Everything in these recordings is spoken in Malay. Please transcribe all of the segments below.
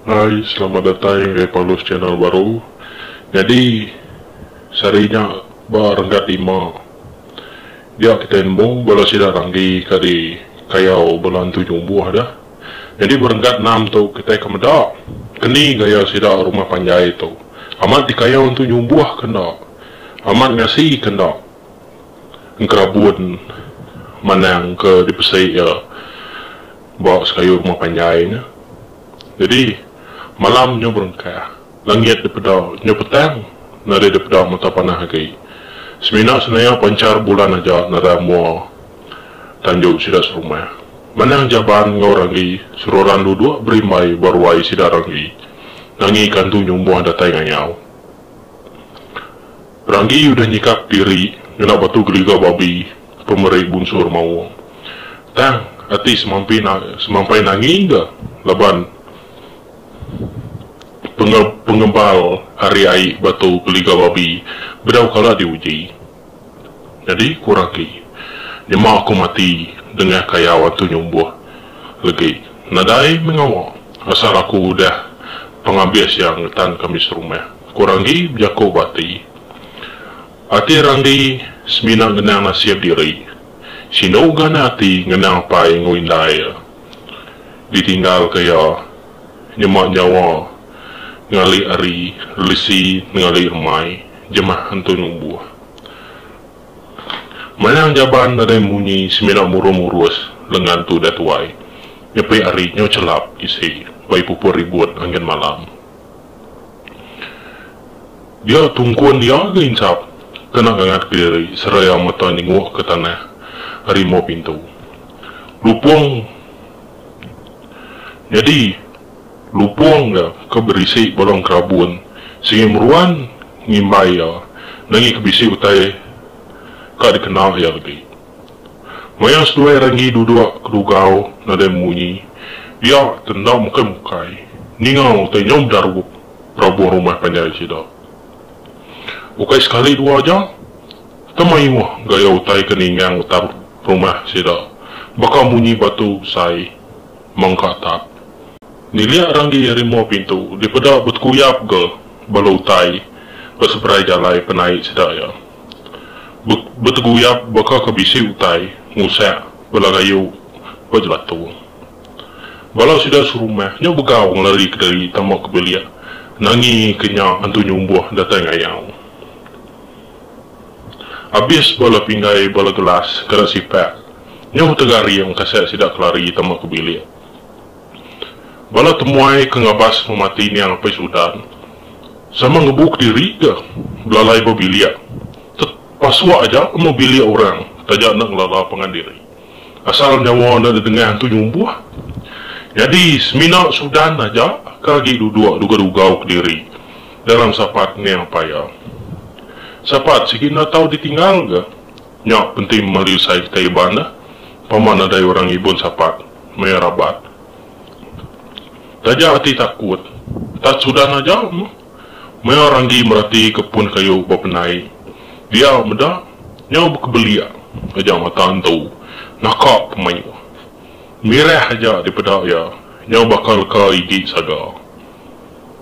Hai, selamat datang di Paulus channel baru. Jadi, sarinya barangkat 5. Dia kita ilmu bala sida ranggi kadi kayau belantu buah dah. Jadi berangkat 6 tu kita kemeda. Keni gaya sida rumah panjai tu. Amat di kayau untuk buah kena. Amat ngasih kena. Kerabun manang ke dipesai ya. Bawa sekayu rumah panjainya. Jadi malam nyo berangkat, langit daripada nyo petang, nari daripada mata panah lagi. Semina senaya pancar bulan aja nara mua tanjuk sida serumah. Manang jaban ngau rangi sururan duduk berimai baruai sida rangi. Nangi kantu nyumbuh datai ngayau. Rangi udah nyikap diri, ngena batu geliga babi, pemerai bunsur mau. Tang, hati semampai nangi enggak, laban pengembal hari ai batu geliga babi bedau kala diuji. Jadi kuraki nyema aku mati dengan kayawan tu nyumbuh lagi nadai mengawak asal aku udah pengabis yang tan kami serumah kurangi jako bati ati rangdi semina ngenang nasiab diri sino gana ati ngenang pai nguindai ditinggal kaya nyema nyawa ngali ari lisi ngali remai jemah hantu numbuh manang jaban ada munyi semina murus lengan tu datuai nyepai ari nyo celap isi bai pupur ribut angin malam dia tungkuan dia geinsap kena gangat diri seraya mata ninguh ke tanah harimau pintu lupung jadi lupung dah keberisi bolong kerabun sehingga meruan ngimbai ya nangi kebisi utai kak dikenal ya lagi maya seduai rangi duduk kedugau nada munyi dia tendang mukai ningau utai nyom daru prabu rumah panjai sida ukai sekali dua aja temai wah gaya utai keningang utar rumah sida bakal munyi batu sai mangkatap niliak ranggi harimau pintu daripada berkuyap ke balutai berseberai jalai penai sedaya berteguyap bakal kebisi utai ngusak belagayu berjelatu balau sudah serumah nyo begau ngelari ke dari tamak kebelia nangi kenya antu nyumbuh datang ayau habis bala pinggai bala gelas kena sipak nyo tegari yang kasih sidak kelari tamak kebelia bala temuai kengabas memati ni yang apa sudan sama ngebuk diri ke belalai mobilia paswa aja mobilia orang tajak nak lala pengandiri asal nyawa anda dengar tu nyumbuh jadi semina sudan aja kaki duduk duga-duga ke diri dalam sapat ni yang payah sapat sikina tahu ditinggal ke nyak penting melisai kita ibanda paman ada orang ibun sapat merabat tajak hati takut tak sudah aja maya ranggi merati kepun kayu bapenai dia meda nyaw berkebelia aja mata antu nakak pemayu mirah aja daripada ya nyaw bakal ke igi saga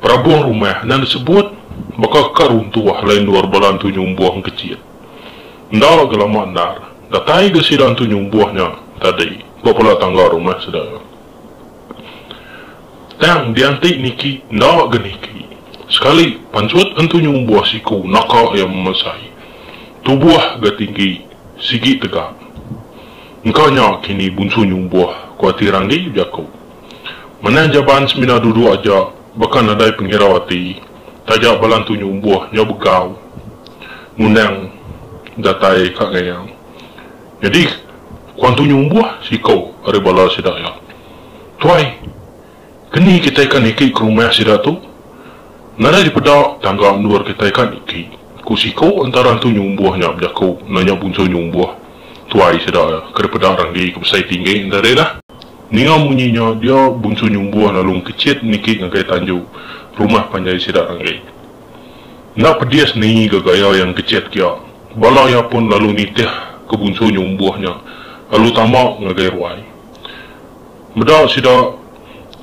prabuang rumah dan disebut bakal karuntuah lain luar balantu nyumbuah kecil ndak gelama ndar datai ke sidang tu nyumbuahnya tadi bapala tangga rumah sedaya tang diantik niki ndak geniki sekali pancut antu nyumbuah siku nakak yang memasai tubuh ga tinggi sigi tegak engkaunya kini bunsu nyumbuah kuati ranggi jako mana jaban semina duduk aja bahkan ada penghirawati tajak balantu nyumbuah nya begau ngundang datai kak gayang jadi kuantu nyumbuah sikau ari bala sidaya tuai kini kita ikan iki ke rumah sida tu nara daripada tangga luar kita ikan iki kusiko antara tu nyumbuahnya jako nanya bunso nyumbuah tuai sida daripada ranggi kebesai tinggi ndare lah ninga munyinya dia bunso nyumbuah lalu kecil niki ngagai tanju rumah panjai sida ranggi nak pedias ni gaya yang kecil kia bala ya pun lalu nitih ke bunso nyumbuahnya lalu tamak ngagai ruai beda sida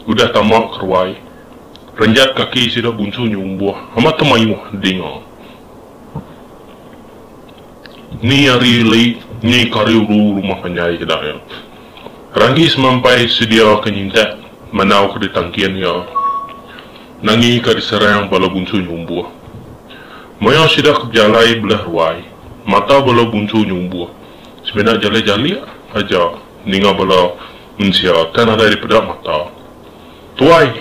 udah tamak keruai Renjat kaki sida buncu nyumbuah, amat temayu dengar. Ni hari lagi ni kariu rumah penyai kita ya. Rangi semampai sedia kenyinta manau ke ditangkian ya. Nangi ke diserang bala buncu nyumbuah. Maya sida kejalai belah ruai, mata bala buncu nyumbuah. Sebenarnya jali-jali aja ninga bala mensia tanah dari pedak mata. Tuai,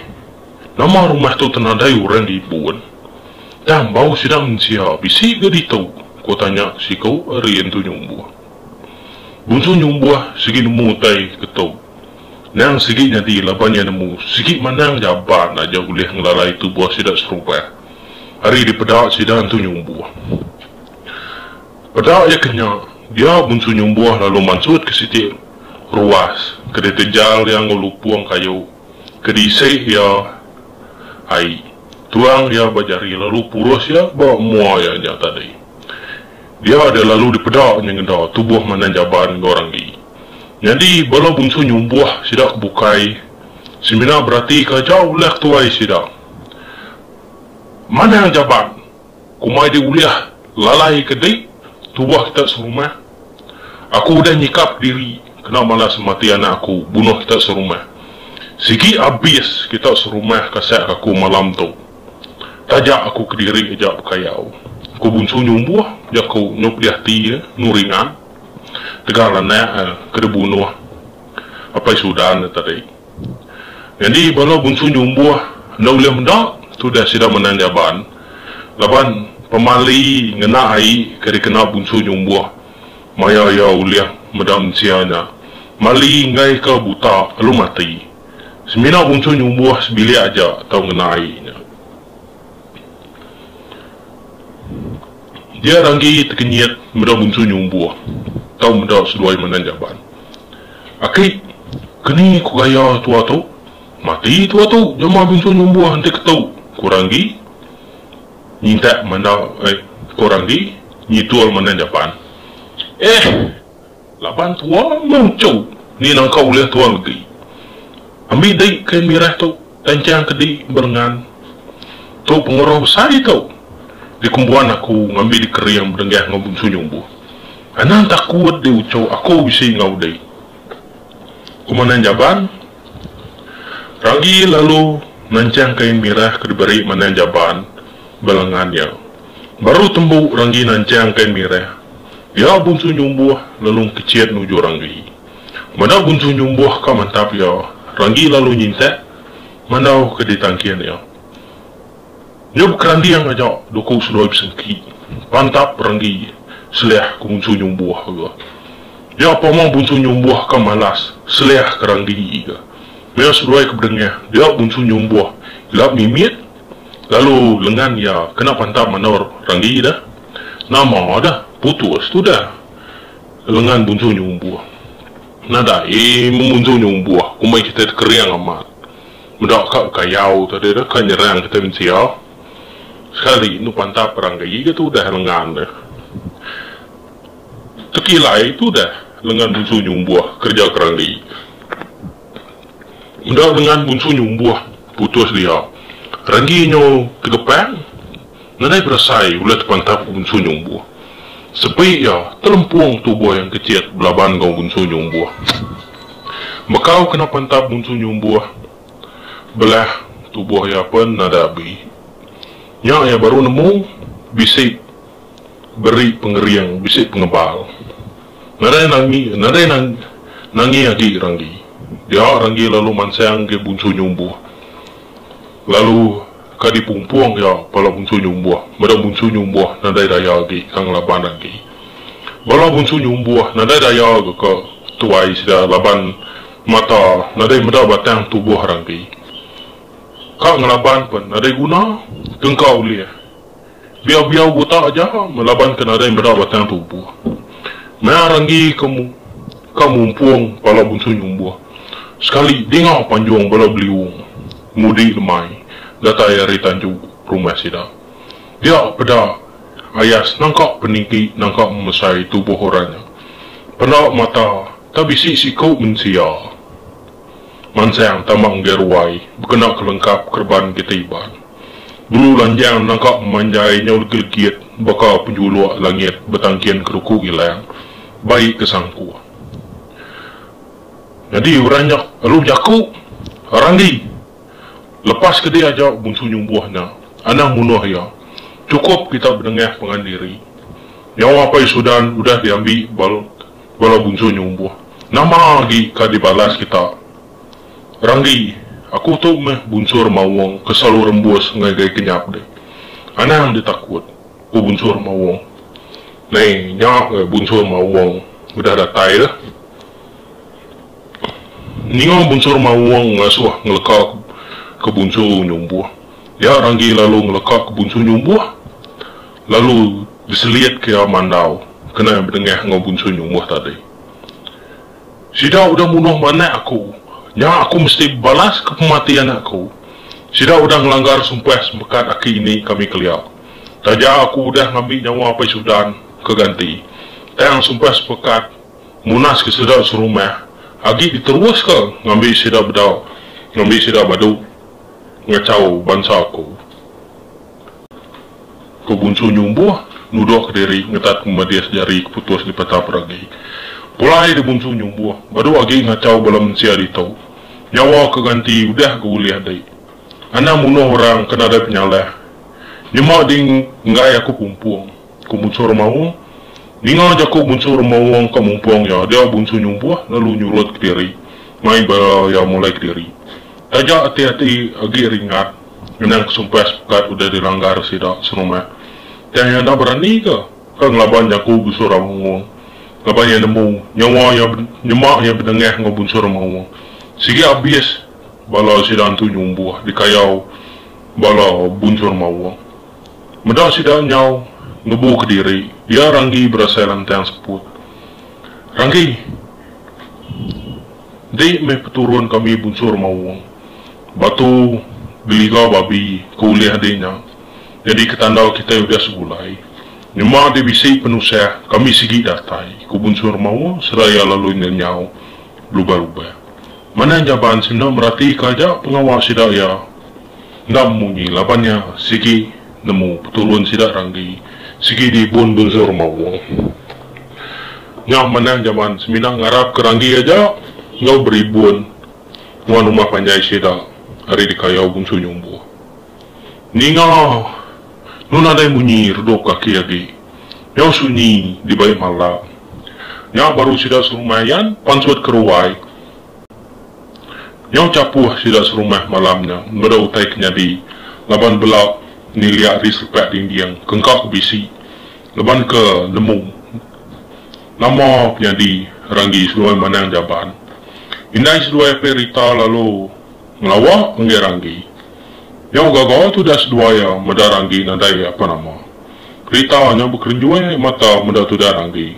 nama rumah tu tenadai orang di ibuan. Dan bau sida mensia bisi gadi tahu. Ko tanya si kau hari itu nyumbuah. Buncu nyumbuah segi nemu tai ketau. Nang segi nanti labannya nemu segi manang jaban aja boleh ngelalai itu buah sidak serupa. Hari di pedak sidak itu nyumbuah. Pedak ya kenya dia buncu nyumbuah lalu mansut ke situ ruas ke tejal yang ngelupuang kayu ke disei ya ai tuang ya bajari lalu puros ya bawa mua ya nyata deh. Dia ada lalu di pedak yang dah tubuh mana jaban orang ni. Jadi bala buncu nyumbuah sidak bukai. Semina berarti kajau lek tuai sidak. Mana yang jaban? Kumai di uliah lalai kedai tubuh kita serumah. Aku udah nyikap diri kena malas mati anak aku bunuh kita serumah. Sigi habis kita serumah kasih aku malam tu. Tajak aku ke diri ejak kayau. Ku buncu nyumbuah, ya ku nyup di hati ya, nuringan. Tegalan ya, kena bunuh. Apa sudah tadi. Jadi kalau buncu nyumbuah, nak boleh mendak, tu dah sudah menanjaban. Laban pemali ngena ai kena buncu nyumbuah. Maya ya uliah medam sianya. Mali ngai ke buta, lalu mati. Semina buncu nyumbuah sebili aja tau ngena ai. Dia rangi terkenyat muda buncu nyumbuah. Tahu muda seduai menanjaban. Akhir, kini ku gaya tua tu. Mati tua tu, jama buncu nyumbuah nanti ketau. Kurangi, nyintak mana, kurangi, nyitual menanjaban. Lapan tua muncul. Ni nang kau boleh tua lagi. Ambil dek kain mirah tu, tancang kedai berengan. Tu pengaruh besar tu. Di kumpulan aku ngambil di keri yang berdenggah ngabuncu nyumbuh. Anak tak kuat dia ucau, aku bisa ngau day. Kumanan jaban, rangi lalu nancang kain mirah ke diberi manan jaban, balangannya. Baru tembuk rangi nancang kain mirah. Dia buncu nyumbuh lalu kecil nuju rangi. Mana buncu nyumbuh ka mantap ya, rangi lalu nyintek, mana ke ditangkian ya. Nyub kerandi yang aja doko sudah bersengki. Pantap rangi seleh ku buncu nyumbuah juga. Dia pamang buncu nyumbuah ka malas seleh kerandi juga. Dia sudah ke berdengah. Dia buncu nyumbuah gelap mimit. Lalu lengan ya kena pantap manor rangi dah. Nama dah putus tu dah. Lengan buncu nyumbuah. Nada buncu nyumbuah. Kumai kita keriang amat. Mendak kau kayau tadi dah kan nyerang kita mensial. Sekali nu pantap perang gaya itu dah lengan dah. Tekilai itu dah lengan buncu nyumbuah kerja kerang gaya. Udah lengan buncu nyumbuah putus dia. Rangi nyo tegepang. Nanai berasai ulat pantap buncu nyumbuah. Sepi ya terlempuang tubuh yang kecil belaban kau buncu nyumbuah. Makau kena pantap buncu nyumbuah. Belah tubuh ya pun nada bi. Yang ya baru nemu bisik beri pengeriang, bisik pengebal. Nadai nangi lagi rangi. Dia rangi lalu mansang ke buncu nyumbuh. Lalu kadi pumpuang ya pala buncu nyumbuh. Mada buncu nyumbuh nadai daya lagi kang laban lagi. Bala buncu nyumbuh nadai daya ke tuai sida laban mata nadai mada batang tubuh rangi. Kak ngelaban pun ada guna kengkau liah. Biar-biar buta aja melaban kena ada yang berdabatan tubuh. Merangi kamu puang pala buncu nyumbuh. Sekali dengar panjang bala beliung. Mudi lemai. Data ayari tanjuk rumah sida. Dia pada ayas nangkak peningki nangkak memesai tubuh orangnya. Pada mata tak bisi si kau mensia. Mansang tamang gerwai, berkena kelengkap kerban kita iban. Bulu lanjang nangkap memanjai nyaul gelgiat, baka penjuluak langit betangkian keruku ilang, baik kesangku. Jadi orangnya, lalu jaku, Ranggi, lepas ke dia aja bungsu nyumbuhnya, anak munuh ya, cukup kita berdengah pengandiri. Nyawa apa sudan udah diambil bala bungsu nyumbuh. Nama lagi ka dibalas kita. Ranggi, aku tu meh bunsur mawong kesalu rembus ngagai kenyap deh. Ana yang ditakut, ku bunsur mawong. Nih, nyak bunsur mawong udah datai dah. Ningo bunsur mawong ngasuh ngelekak ke bunsur nyumbuh. Ya Ranggi lalu ngelekak ke bunsur nyumbuh. Lalu diseliat ke mandau, kena berdengah ngau bunsur nyumbuh tadi. Sida udah munuh mana aku? Ya aku mesti balas ke kematian aku. Sida udah ngelanggar sumpah semekat aki ini kami keliau. Taja aku udah ngambil nyawa apa sudan keganti. Tayang sumpah sepekat munas ke sida serumah. Agi diterus ke ngambil sida bedau, ngambil sida badu ngacau bangsa aku. Kebunsu nyumbuh nuduh ke diri ngetat kemudian sejari keputus di peta peragi. Pulai di bunsu nyumbuh, baru lagi ngacau balam sia ditau. Nyawa keganti udah kuliah dai. Ana munuh orang kena ada penyalah. Nyema ding ngai aku pumpung. Ku bunsur mau. Ninga jaku bunsur mau ke mumpung ya. Dia bunsu nyumbuh lalu nyurut ke diri. Mai bala ya mulai ke diri. Taja hati-hati agi ringat. Menang sumpah sepekat udah dilanggar sidak serumah. Dan yang dah berani ke? Kan ngelaban jaku bunsur mau. Kapan yang nemu nyawa yang nyemak yang berdengah ngabunsur mau. Sigi habis bala sidang tu nyumbuh dikayau bala bunsur mau. Medah sidang nyau ngebu ke diri. Dia Ranggi berasa lantang seput. Ranggi, dek me peturun kami bunsur mau. Batu beliga babi kuliah denya. Jadi ketandau kita udah sebulai. Nyema dia bisi penusah kami sigi datai ku bunsur mau seraya lalu nyau luba-luba. Mana jaban sinda merati kaja pengawas sida ya. Ndam munyi labannya sigi nemu petulun sida Ranggi sigi di bun bunsur mau. Nyah mana jaman seminang ngarap ke Ranggi aja ngau beribun nguan rumah panjai sida hari di kayau bunsur nyumbu. Ninga nun ada yang bunyi redok kaki lagi. Yang sunyi di bayi malam. Yang baru sudah serumayan pansuat keruai. Yang capuh sudah serumah malamnya. Mereka utai kenyadi. Laban belak niliak riselpek dingdiang. Kengkak bisi. Laban ke nemu. Nama penyadi Ranggi seluai manang jaban. Indai seluai perita lalu ngelawak enggak Ranggi. Yang gagawa tu dah seduaya meda Ranggi nadai apa nama. Rita hanya bekerenjuai mata meda tu dah Ranggi.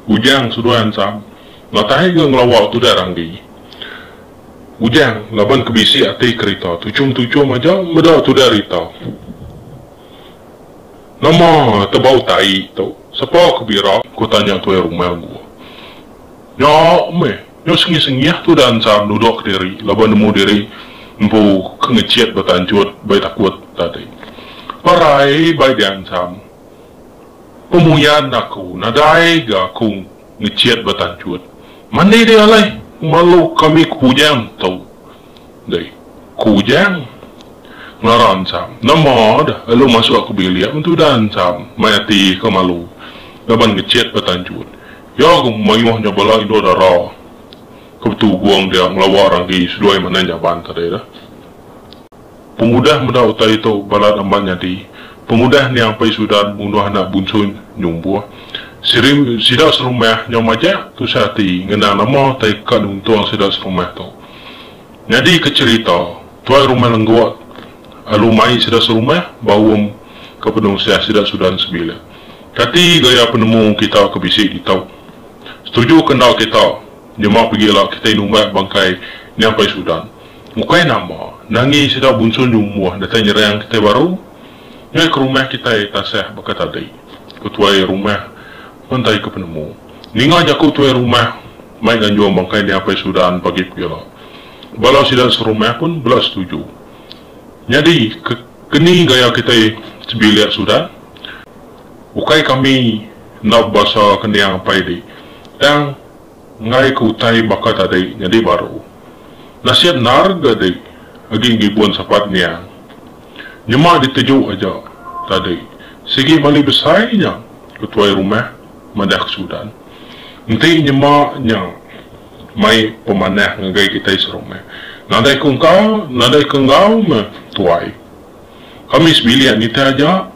Ujang seduayan sam. Ngatai ke ngelawak tu dah Ranggi. Ujang laban kebisi hati kerita. Tucum-tucum aja meda tu dah Rita. Nama tebau tai tu. Siapa kebira? Ku tanya tu rumah gua. Ya me. Ya sengi-sengiah tu dah sam duduk diri. Laban nemu diri. Empu kengeciat bertanjut baik takut tadi. Parai baik diancam. Pemuyan aku nadai ga aku ngeciat bertanjut. Mana dia alai? Malu kami kujang tau. Dai kujang ngarancam. Nama dah lalu masuk aku bilik untuk dancam. Mayati ke malu. Laban ngeciat bertanjut. Ya aku mayuhnya bala indo darah. Kebetul guang dia ngelawak Ranggi seduai mana jaban tadi dah. Pemudah muda utai itu balat ambannya di. Pemudah ni ampai sudah bunuh anak bunsun nyumbuh. Sida serumah nyom aja tu sati ngena nama tai kadung tuang sida serumah tu. Jadi kecerita tuai rumah lengguat. Alumai sida serumah bawum ke pedung sia sida sudan sebila. Kati gaya penemu kita kebisi di tau. Setuju kendal kita. Jemaah pergilah kita inumbat bangkai ni apa sudan. Mukai nama nangi sida bunsun nyumuh datang nyerang kita baru. Nyai ke rumah kita tasah bakat tadi. Ketuai rumah pantai ke penemu. Ninga jaku tuai rumah mai ganjuang bangkai ni apa sudan pagi pergilah. Bala sida serumah pun belah setuju. Jadi kini gaya kita sebilik sudah. Ukai kami nak bahasa kini yang apa ini. Dan ngai kutai bakat tadi jadi baru. Nasihat narga tadi agi gibuan sapatnya. Nyema diteju aja tadi. Segi mali besarnya ketua rumah madak Sudan. Nanti nyema nya mai pemanah ngagai kita serumah. Nadai kengkau tuai. Kami sebilik ni aja.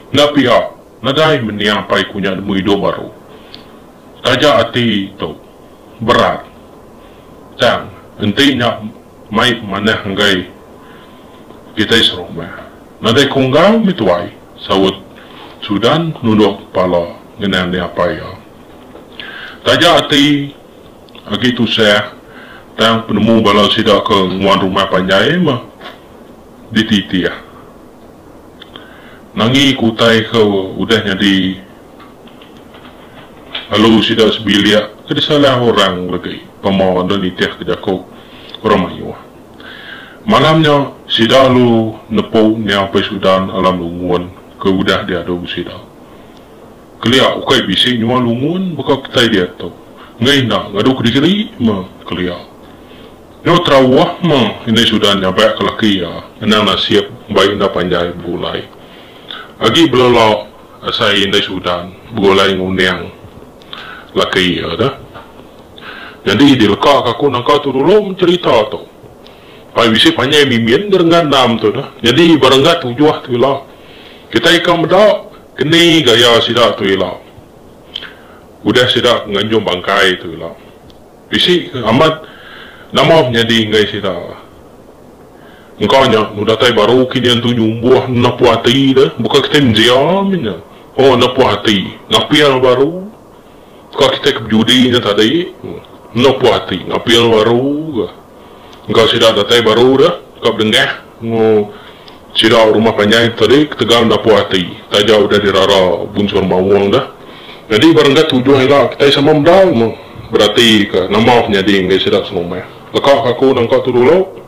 Napia nadai meniapai kunya demu hidup baru. Taja hati tu berat. Dan entinya mai pemanah ngagai kita serumah. Nadai kengkau tuai. Sawut Sudan nunduk kepala ngenang dia apa ya. Taja hati agi tu saya tang penemu bala sida ke nguan rumah panjai mah dititi ya. Nangi kutai ke udahnya di lalu sida sebilia ke salah orang lagi pemawan dan itiak ke jako orang mayuah. Malamnya sida lu nepo ni apa Sudan alam lunguan ke udah dia ada sida. Kelia ukai bisi nyua lunguan buka kita dia tu. Ngai na ngadu kiri mah kelia. Yo trawah mah ini Sudan nyampe ke laki ya. Enang nasiap baik na panjai bulai. Agi belala asai ini Sudan bulai ngundang laki ya dah. Jadi di lekak aku nangka tu dulu cerita tu. Pai bisi panjai mimin berengandam tu dah. Jadi barangga tujuh tu lah. Kita ikan bedak kini gaya sida tu lah. Udah sida nganjung bangkai tu lah. Bisi amat nama menjadi ngai sida. Engkau nya muda tai baru kini tu nyumbuh napu hati dah. Bukan kita menjiamnya. Oh napu hati. Ngapian baru. Kau kita kejudi nya tadi. Napu hati. Ngapian baru. Engkau sida datai baru dah. Kau dengah. Sida rumah panjang tadi ketegal napu hati. Taja udah dirara bunsur mawang dah. Jadi barangkali tujuan lah kita sama mendal berarti ke nama menjadi ngai sida semua. Lekak aku nangkau tu dulu.